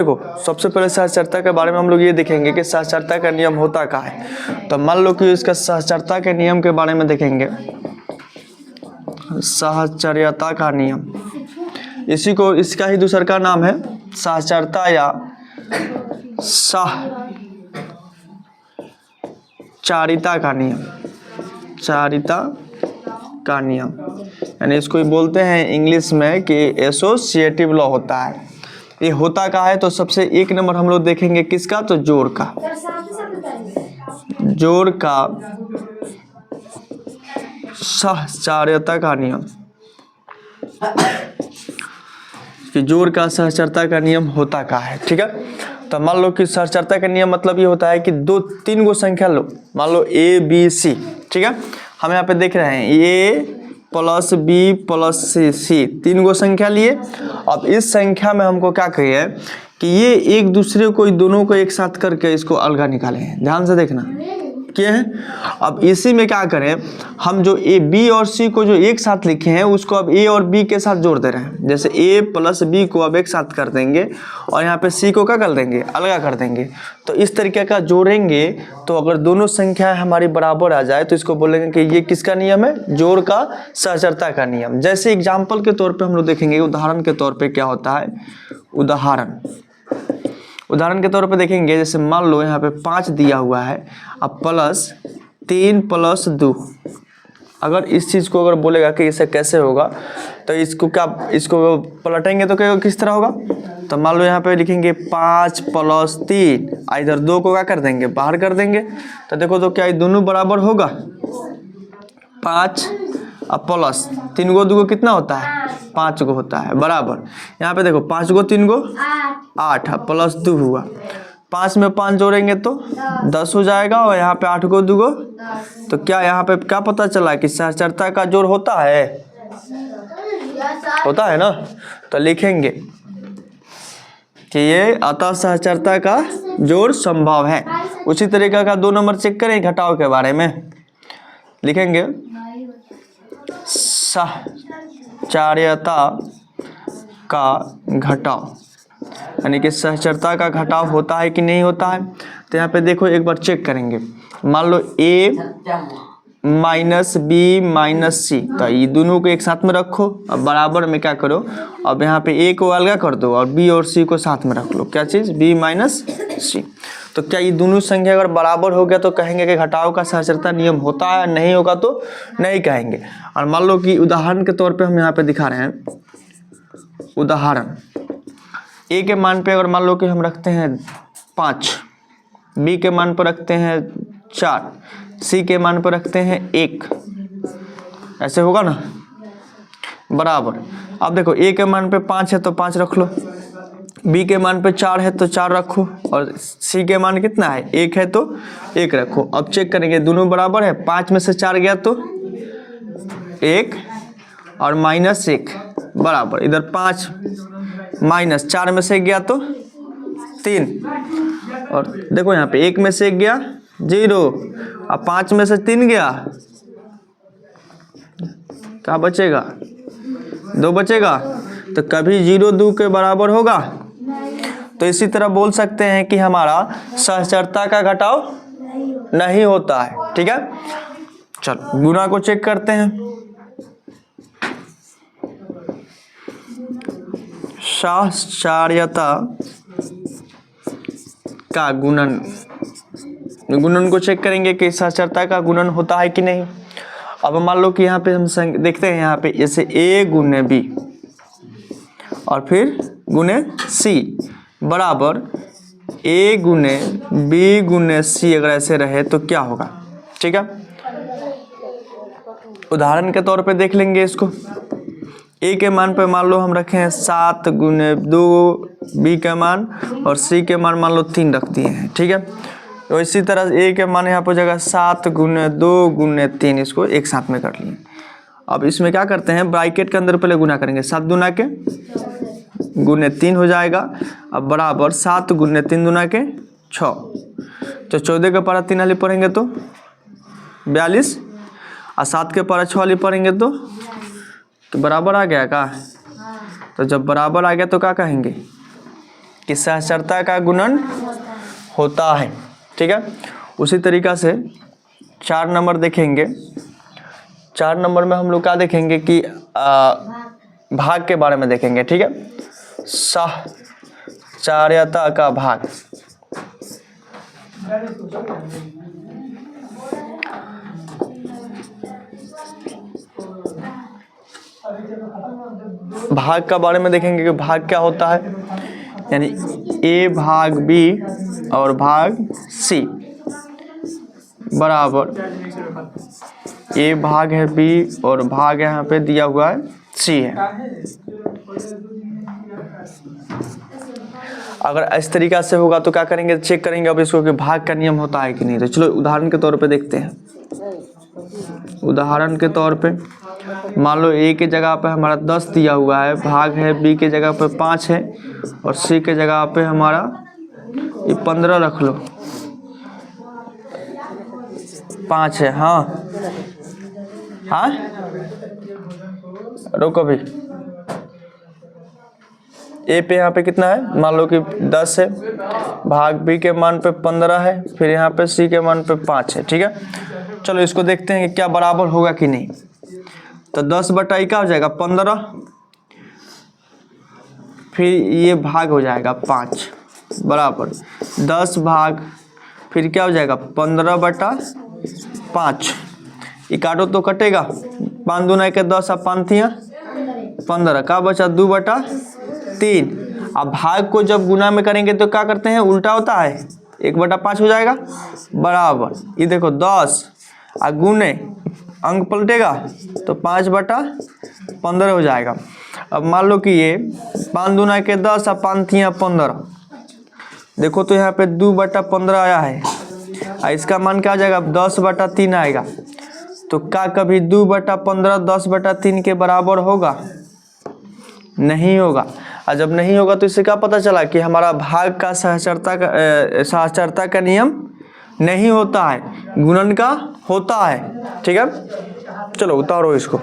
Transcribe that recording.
देखो सबसे पहले साक्षरता के बारे में हम लोग ये देखेंगे कि साक्षरता का नियम होता क्या है। तो मान लो कि इसका साक्षरता के नियम के बारे में देखेंगे। साक्षरता का नियम, इसी को इसका ही दूसरा का नाम है साक्षरता या साक्षरता का नियम। चारिता का नियम यानी इसको ही बोलते हैं इंग्लिश में कि एसोसिएटिव लॉ होता है। ये होता क्या है, तो सबसे एक नंबर हम लोग देखेंगे किसका, तो जोड़ का। जोड़ का साक्षरता का नियम, कि जोड़ का साक्षरता का नियम होता क्या है। ठीक है, तो मान लो कि साक्षरता का नियम मतलब ये होता है कि तीन गो संख्या लो, मान लो ए बी सी। ठीक है, हम यहाँ पे देख रहे हैं ए प्लस बी प्लस सी, तीन गो संख्या लिए। अब इस संख्या में हमको क्या कहिए कि ये एक दूसरे को, दोनों को एक साथ करके इसको अलगा निकाले हैं। ध्यान से देखना क्या है। अब इसी में क्या करें, हम जो ए बी और सी को जो एक साथ लिखे हैं उसको अब ए और बी के साथ जोड़ दे रहे हैं। जैसे ए प्लस बी को अब एक साथ कर देंगे और यहाँ पे सी को क्या कर देंगे, अलगा कर देंगे। तो इस तरीके का जोड़ेंगे तो अगर दोनों संख्याएं हमारी बराबर आ जाए तो इसको बोलेंगे कि ये किसका नियम है, जोड़ का साक्षरता का नियम। जैसे एग्जाम्पल के तौर पर हम लोग देखेंगे, उदाहरण के तौर पर क्या होता है। उदाहरण के तौर पे देखेंगे, जैसे मान लो यहाँ पे 5 दिया हुआ है, अब प्लस 3 प्लस 2। अगर इस चीज़ को अगर बोलेगा कि इसे कैसे होगा, तो इसको पलटेंगे तो क्या किस तरह होगा। तो मान लो यहाँ पे लिखेंगे 5 प्लस 3, इधर 2 को क्या कर देंगे, बाहर कर देंगे। तो देखो तो क्या ये दोनों बराबर होगा, 5 अब प्लस 3 गो 2 गो कितना होता है, 5 गो होता है, बराबर। यहाँ पे देखो 5 गो 3 गो 8 प्लस 2 हुआ, 5 में 5 जोड़ेंगे तो 10 हो जाएगा, और यहाँ पे 8 गो 2 गो। तो क्या यहाँ पे क्या पता चला कि साक्षरता का जोड़ होता है, होता है ना। तो लिखेंगे कि ये अतः साक्षरता का जोड़ संभव है। उसी तरीके का 2 नंबर चेक करें घटाव के बारे में, लिखेंगे साक्षरता का घटाव, यानी कि साक्षरता का घटाव होता है कि नहीं होता है। तो यहाँ पे देखो एक बार चेक करेंगे, मान लो a माइनस बी माइनस सी, तो ये दोनों को एक साथ में रखो। अब बराबर में क्या करो, अब यहाँ पे a को अलगा कर दो और b और c को साथ में रख लो। क्या चीज़, b माइनस सी। तो क्या ये दोनों संख्या अगर बराबर हो गया तो कहेंगे कि घटाव का साक्षरता नियम होता है, नहीं होगा तो नहीं कहेंगे। और मान लो कि उदाहरण के तौर पे हम यहाँ पे दिखा रहे हैं, उदाहरण a के मान पे अगर मान लो कि हम रखते हैं 5, b के मान पर रखते हैं 4, c के मान पर रखते हैं 1, ऐसे होगा ना, बराबर। अब देखो a के मान पे 5 है तो 5 रख लो, b के मान पे 4 है तो 4 रखो, और c के मान कितना है, 1 है तो 1 रखो। अब चेक करेंगे दोनों बराबर है, 5 में से 4 गया तो 1 और माइनस 1 बराबर, इधर 5 माइनस 4 में से गया तो 3, और देखो यहाँ पे 1 में से 1 गया 0, अब 5 में से 3 गया, क्या बचेगा, 2 बचेगा। तो कभी 0 2 के बराबर होगा। तो इसी तरह बोल सकते हैं कि हमारा साक्षरता का घटाव नहीं होता है। ठीक है, चलो गुणा को चेक करते हैं। साक्षरता का गुणन को चेक करेंगे कि साक्षरता का गुणन होता है कि नहीं। अब मान लो कि यहाँ पे हम देखते हैं, यहाँ पे जैसे a गुने b और फिर गुने c बराबर a गुने b गुने c, अगर ऐसे रहे तो क्या होगा। ठीक है, उदाहरण के तौर पे देख लेंगे इसको। a के मान पे मान लो हम रखे हैं 7 गुने 2, b के मान और c के मान लो 3 रख दिए हैं। ठीक है, तो इसी तरह a के मान यहाँ पर जगह 7 गुने 2 गुने 3, इसको एक साथ में कर लिए। अब इसमें क्या करते हैं, ब्रैकेट के अंदर पहले गुना करेंगे, 7 दूना के गुने 3 हो जाएगा। अब बराबर 7 गुने 3 दूना के 6, तो 14 के पारा 3 वाली पढ़ेंगे तो 42, और 7 के पारा 6 वाली पढ़ेंगे तो बराबर आ गया का। तो जब बराबर आ गया तो क्या कहेंगे कि सहचरता का गुणन होता है। ठीक है, उसी तरीका से 4 नंबर देखेंगे। 4 नंबर में हम लोग क्या देखेंगे कि भाग के बारे में देखेंगे। ठीक है, सहचर्यता का भाग। भाग का बारे में देखेंगे कि भाग क्या होता है, यानी ए भाग बी और भाग सी बराबर ए भाग है बी और भाग यहाँ पे दिया हुआ है सी है। अगर इस तरीका से होगा तो क्या करेंगे, चेक करेंगे अब इसको कि भाग का नियम होता है कि नहीं। तो चलो उदाहरण के तौर पे देखते हैं। उदाहरण के तौर पे मान लो ए के जगह पे हमारा 10 दिया हुआ है, भाग है बी के जगह पे 5 है और सी के जगह पे हमारा ये 15 रख लो, 5 है। हाँ हाँ रोको भी, ए पे यहाँ पे कितना है, मान लो कि 10 है, भाग बी के मान पे 15 है, फिर यहाँ पे सी के मान पे 5 है। ठीक है, चलो इसको देखते हैं कि क्या बराबर होगा कि नहीं। तो 10 बटा क्या हो जाएगा 15, फिर ये भाग हो जाएगा 5 बराबर 10 भाग, फिर क्या हो जाएगा 15 बटा 5। ये काटो तो कटेगा, 5 दूना के 10 और 5 थिया 15 का बचा 2 बटा 3। अब भाग को जब गुना में करेंगे तो क्या करते हैं, उल्टा होता है, 1 बटा 5 हो जाएगा बराबर ये देखो 10 और गुने अंक पलटेगा तो 5 बटा 15 हो जाएगा। अब मान लो कि ये 5 दूना के 10 और 5 थिया 15, देखो तो यहाँ पे 2 बटा 15 आया है और इसका मान क्या आ जाएगा 10 बटा 3 आएगा। तो क्या कभी 2 बटा 15 10 बटा 3 के बराबर होगा, नहीं होगा। और जब नहीं होगा तो इससे क्या पता चला कि हमारा भाग का सहचरता का नियम नहीं होता है, गुणन का होता है। ठीक है, चलो उतारो इसको।